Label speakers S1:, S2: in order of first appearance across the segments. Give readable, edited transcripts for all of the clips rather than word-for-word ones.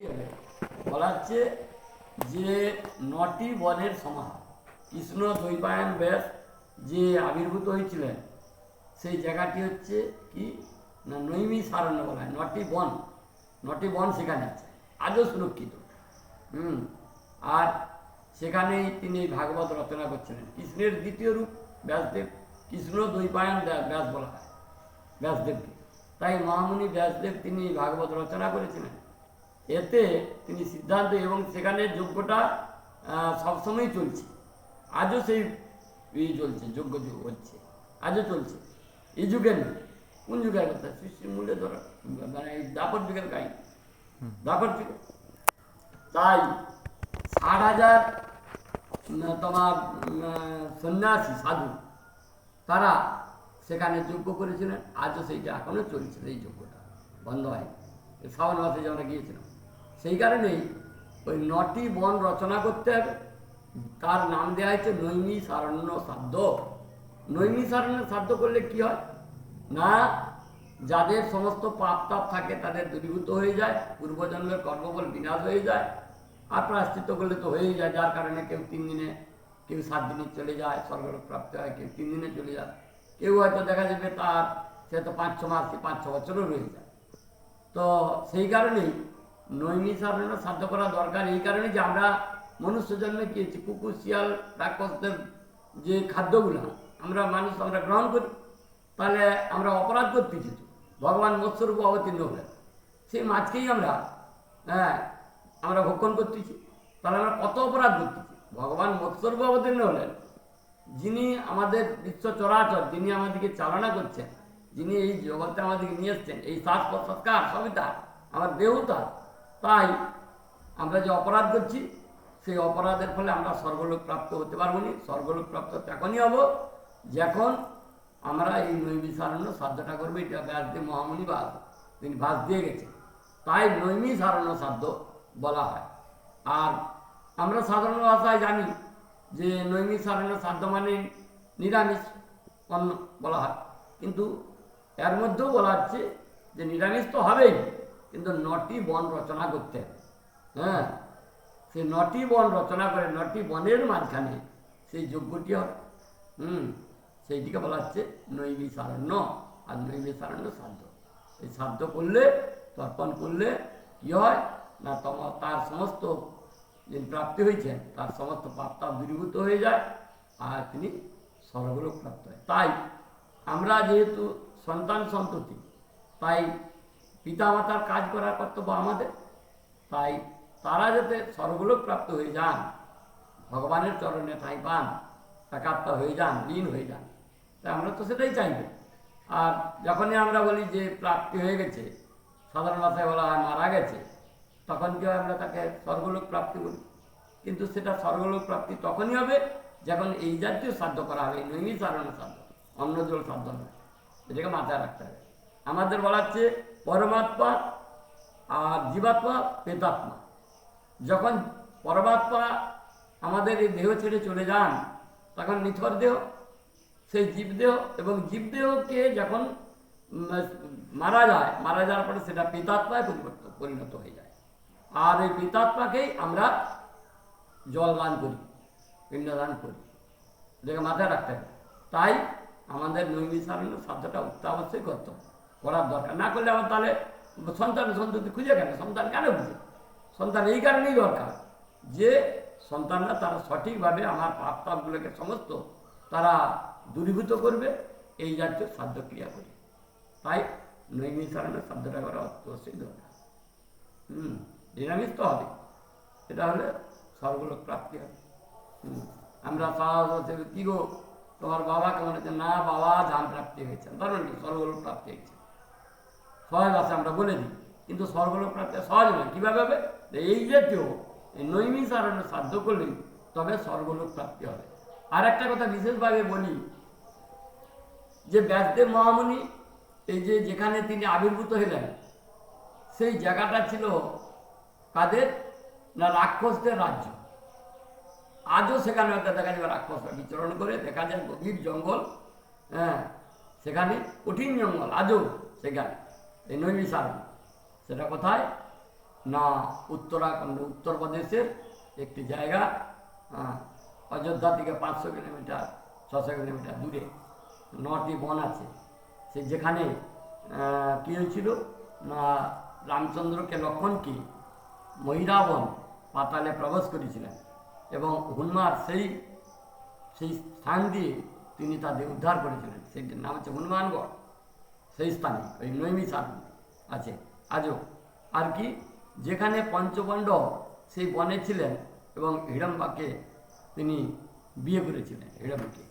S1: বলা হচ্ছে যে নটি বনের সমাহার কৃষ্ণ দ্বৈপায়ন ব্যাস যে আবির্ভূত হয়েছিলেন সেই জায়গাটি হচ্ছে কি না নৈমিষারণ্য বলা হয়। নটি বন সেখানে আছে, আজও সুরক্ষিত। আর সেখানেই তিনি ভাগবত রচনা করছিলেন। কৃষ্ণের দ্বিতীয় রূপ ব্যাসদেব, কৃষ্ণ দ্বৈপায়ন ব্যাস বলা হয় ব্যাসদেবকে। তাই মহামুনি ব্যাসদেব তিনি ভাগবত রচনা করেছিলেন। এতে তিনি সিদ্ধান্ত, এবং সেখানে যজ্ঞটা সবসময় চলছে, আজও সেই চলছে, যজ্ঞ হচ্ছে, আজও চলছে। এই যুগের নয়, কোন যুগের কথা? সৃষ্টির মূল্যে ধরা, মানে এই দাপর যুগের কাহিনী, দাপর যুগে। তাই 60,000 তোমার সন্ন্যাসী সাধু তারা সেখানে যজ্ঞ করেছিলেন। আজও সেইটা এখনও চলছে, এই যজ্ঞটা বন্ধ হয়নি। শ্রাবণ মাসে যে আমরা গিয়েছিলাম, সেই কারণেই ওই নটি বন রচনা করতে হবে। তার নাম দেওয়া হয়েছে নৈমিষারণ্য সাধ্য। নৈমিষারণ্য সাধ্য করলে কি হয় না, যাদের সমস্ত পাপ তাপ থাকে তাদের দূরীভূত হয়ে যায়, পূর্বজন্মের কর্মফল বিনাশ হয়ে যায়। আর প্রায়শ্চিত্ত করলে তো হয়েই যায়, যার কারণে কেউ 3 দিনে, কেউ 7 দিনে চলে যায়, স্বর্গলোক প্রাপ্তি হয়, কেউ 3 দিনে চলে যায়, কেউ হয়তো দেখা যাবে তার সে তো 5-6 মাস কি 5-6 বছরও রয়ে যায়। তো সেই কারণেই নৈমিষারণ্য সাধ্য করা দরকার। এই কারণে যে আমরা মনুষ্য জন্মে কি হচ্ছে, কুকুর শিয়াল রাক্ষসদের যে খাদ্যগুলো আমরা মানুষ আমরা গ্রহণ করি, তাহলে আমরা অপরাধ করতেছি। তো ভগবান মৎস্যরূপ অবতীর্ণ হলেন, সেই মাছকেই আমরা ভক্ষণ করতেছি, তাহলে আমরা কত অপরাধ করতেছি। ভগবান মৎস্যরূপ অবতীর্ণ হলেন, যিনি আমাদের বিশ্ব চরাচর, যিনি আমাদেরকে চালনা করছেন, যিনি এই জগতে আমাদেরকে নিয়ে এসছেন, এই শ্বাস প্রশ্বাস সবই তার, আমার দেহ তার। তাই আমরা যে অপরাধ করছি, সেই অপরাধের ফলে আমরা স্বর্গলোক প্রাপ্ত হতে পারবো না। স্বর্গলোক প্রাপ্ত তখনই হব যখন আমরা এই নৈমিষারণ্য সাধ্যটা করবো। এটা ব্যাসদেব মহামুনি তিনি ভাস দিয়ে গেছেন, তাই নৈমিষারণ্য সাধ্য বলা হয়। আর আমরা সাধারণ ভাষায় জানি যে নৈমিষারণ্য সাধ্য মানে নিরামিষ অন্ন বলা হয়, কিন্তু এর মধ্যেও বলা হচ্ছে যে নিরামিষ তো হবেই, কিন্তু 9টি বন রচনা করতে হবে। সেই 9টি বন রচনা করে 9টি বনের মাঝখানে সেই যজ্ঞটি হবে। সেইটিকে বলা হচ্ছে নৈমিষারণ্য। আর নৈমিষারণ্য সাধ্য, এই সাধ্য করলে, তর্পণ করলে কি হয় না, তার সমস্ত যে প্রাপ্তি হয়েছেন তার সমস্ত পাপটা দূরীভূত হয়ে যায়, আর তিনি স্বর্গলোক প্রাপ্ত হয়। তাই আমরা যেহেতু সন্তান সন্ততি, তাই পিতামাতার কাজ করার কর্তব্য আমাদের। তাই তারা যাতে স্বর্গলোক প্রাপ্ত হয়ে যান, ভগবানের চরণে ঠাঁই পান, একাত্মা হয়ে যান, লীন হয়ে যান, তাই আমরা তো সেটাই চাইব। আর যখনই আমরা বলি যে প্রাপ্তি হয়ে গেছে, সাধারণ ভাষায় বলা হয় মারা গেছে, তখন কি হয়, আমরা তাকে স্বর্গলোক প্রাপ্তি বলি। কিন্তু সেটা স্বর্গলোক প্রাপ্তি তখনই হবে যখন এই জাতীয় সাধ্য করা হবে, নৈমিষারণ্য সাধ্য, অন্ন জল সাধ্য নয়। এটাকে মাথায় রাখতে হবে। আমাদের বলা হচ্ছে পরমাত্মা আর জীবাত্মা, প্রেতাত্মা। যখন পরমাত্মা আমাদের এই দেহ ছেড়ে চলে যান, তখন নিথর দেহ, সেই জীবদেহ, এবং জীবদেহকে যখন মারা যায়, মারা যাওয়ার পরে সেটা প্রেতাত্মায় পরিণত হয়ে যায়। আর এই প্রেতাত্মাকেই আমরা জল দান করি, পিণ্ডদান করি, এটাকে মাথায় রাখতে হবে। তাই আমাদের নৈমিষারণ্য সাধ্যটা অত্যাবশ্যই করার দরকার। না করলে আমার তাহলে সন্ততি খুঁজে কেন, সন্তান কেন খুঁজে? সন্তান এই কারণেই দরকার যে সন্তানরা তারা সঠিকভাবে আমার পাপ তাপগুলোকে সমস্ত তারা দূরীভূত করবে, এই জাতীয় সাধ্য ক্রিয়া করি। তাই নৈমিষারণ্য সাধ্যটা করা অত্যাবশ্যই দরকার। নিরামিষ তো হবে, এটা হলে স্বর্গলোক প্রাপ্তি হবে। আমরা সাহস কি গো তোমার বাবা কেমন হচ্ছে, না বাবা ধাম প্রাপ্তি হয়েছে, ধরুন কি স্বর্গলোক প্রাপ্তি হয়েছে, সহজ আছে আমরা বলে দিই। কিন্তু স্বর্গলোক প্রাপ্তি সহজ নয়। কীভাবে হবে? এই জাতীয় এই নৈমিষারণ্য সাধ্য করলেই তবে স্বর্গলোক প্রাপ্তি হবে। আর একটা কথা বিশেষভাবে বলি, যে ব্যাসদেব মহামুনি এই যেখানে তিনি আবির্ভূত হলেন, সেই জায়গাটা ছিল কাদের না, রাক্ষসদের রাজ্য। আজও সেখানে একটা দেখা যাবে রাক্ষসরা বিচরণ করে, দেখা যায় গভীর জঙ্গল, সেখানে কঠিন জঙ্গল আজও সেখানে, এই নৈমিষারণ্য। সেটা কোথায় না উত্তরাখণ্ড উত্তরপ্রদেশের একটি জায়গা, অযোধ্যা থেকে 500 কিলোমিটার 600 কিলোমিটার দূরে 9টি বন আছে। সে যেখানে কী হয়েছিল না রামচন্দ্রকে লক্ষ্মণকে মহিরাবন পাতালে প্রবেশ করেছিলেন এবং হনুমান সেই স্থান দিয়ে তিনি তাদের উদ্ধার করেছিলেন। সেইটির নাম হচ্ছে হনুমানগড়। সেই স্থানে ওই নৈমিষার আছে আজও। আর কি যেখানে পঞ্চপাণ্ডব সেই বনে ছিলেন এবং হিড়ম্বাকে তিনি বিয়ে করেছিলেন। হিড়ম্বকে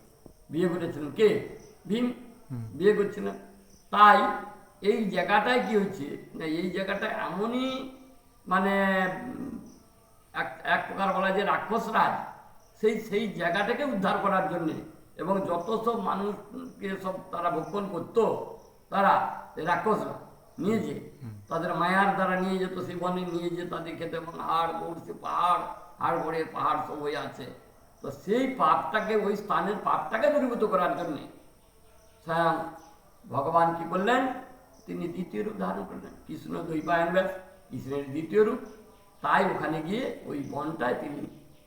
S1: বিয়ে করেছিলেন কে? ভীম বিয়ে করছিলেন। তাই এই জায়গাটায় কি হচ্ছে না, এই জায়গাটা এমনই মানে এক প্রকার বলা যায় রাক্ষসরাজ সেই জায়গাটাকে উদ্ধার করার জন্যে এবং যত সব মানুষকে সব তারা ভক্ষণ করতো, তারা রাক্ষসরা নিয়ে যে তাদের মায়ার দ্বারা নিয়ে যেত, সেই বনে নিয়ে যে তাদের খেতে এবং হাড় গোড় সে হাড় গোড়ের পাহাড় সব হয়ে আছে। তো সেই পাপটাকে ওই স্থানের পাপটাকে দূরীভূত করার জন্যে স্বয়ং ভগবান কি করলেন, তিনি দ্বিতীয় রূপ ধারণ করলেন। কৃষ্ণ দ্বৈপায়ন ব্যাস কৃষ্ণের দ্বিতীয় রূপ। তাই ওখানে গিয়ে ওই বনটায় তিনি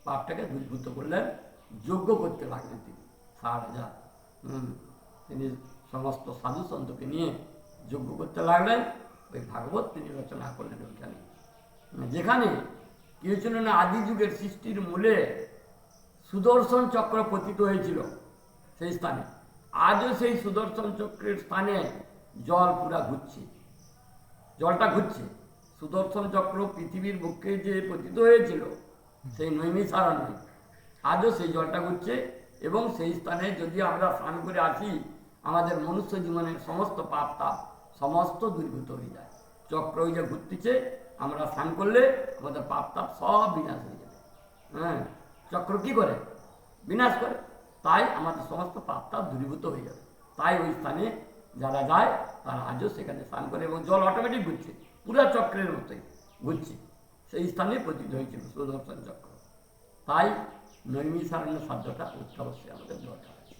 S1: পাপটাকে দূরীভূত করলেন, যজ্ঞ করতে লাগলেন তিনি 60,000। তিনি সমস্ত সাধু সন্তকে নিয়ে যজ্ঞ করতে লাগলেন। ওই ভাগবত তিনি রচনা করলেন ওইখানে, যেখানে কি হয়েছিল না আদি যুগের সৃষ্টির মূলে সুদর্শন চক্র পতিত হয়েছিল সেই স্থানে। আজও সেই সুদর্শন চক্রের স্থানে জল পুরা ঘুরছে, জলটা ঘুরছে। সুদর্শন চক্র পৃথিবীর বুকে যে পতিত হয়েছিল সেই নৈমিষারণ্যে আজও সেই জলটা ঘুরছে এবং সেই স্থানে যদি আমরা স্নান করে আসি আমাদের মনুষ্য জীবনের সমস্ত পাপ তাপ সমস্ত দূরীভূত হয়ে যায়। চক্র ওই যে ঘুরতেছে, আমরা স্নান করলে আমাদের পাপ তাপ সব বিনাশ হয়ে যাবে। চক্র কি করে? বিনাশ করে। তাই আমাদের সমস্ত পাপ তাপ দূরীভূত হয়ে যাবে। তাই ওই স্থানে যারা যায় তারা আজও সেখানে স্নান করে এবং জল অটোমেটিক ঘুরছে, পুরো চক্রের মতোই ঘুরছে। সেই স্থানে পতিত হয়েছিল সুদর্শন চক্র। তাই নৈমিষারণ্য শব্দটা অবশ্যই আমাদের দরকার আছে।